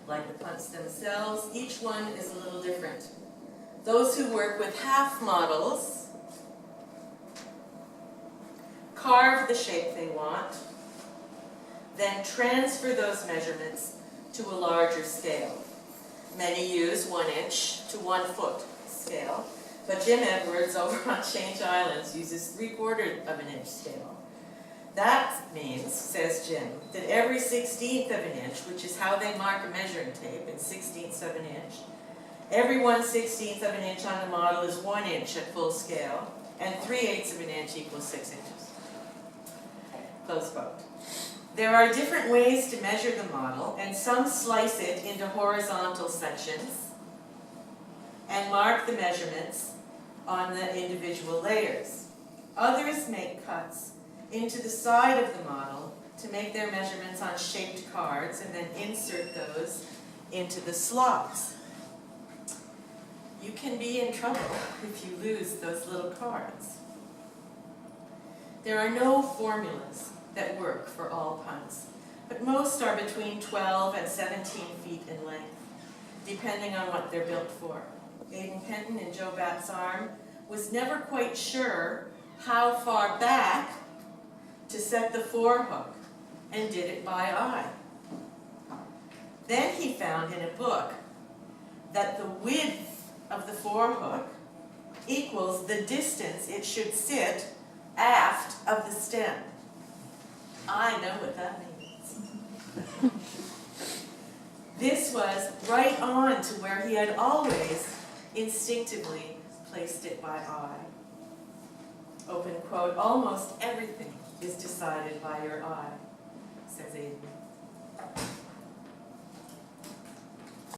like the punts themselves, each one is a little different. Those who work with half models carve the shape they want, then transfer those measurements to a larger scale. Many use 1 inch to 1 foot scale, but Jim Edwards over on Change Islands uses 3/4 of an inch scale. That means, says Jim, that every 1/16 of an inch, which is how they mark a measuring tape in 1/16 of an inch, every 1/16 of an inch on the model is 1 inch at full scale, and 3/8 of an inch equals 6 inches. Close quote. There are different ways to measure the model, and some slice it into horizontal sections and mark the measurements on the individual layers. Others make cuts into the side of the model to make their measurements on shaped cards and then insert those into the slots. You can be in trouble if you lose those little cards. There are no formulas that work for all punts, but most are between 12 and 17 feet in length, depending on what they're built for. Aidan Penton in Joe Batt's arm was never quite sure how far back to set the forehook and did it by eye. Then he found in a book that the width of the forehook equals the distance it should sit aft of the stem. I know what that means. This was right on to where he had always instinctively placed it by eye. Open quote, almost everything is decided by your eye, says Aidan.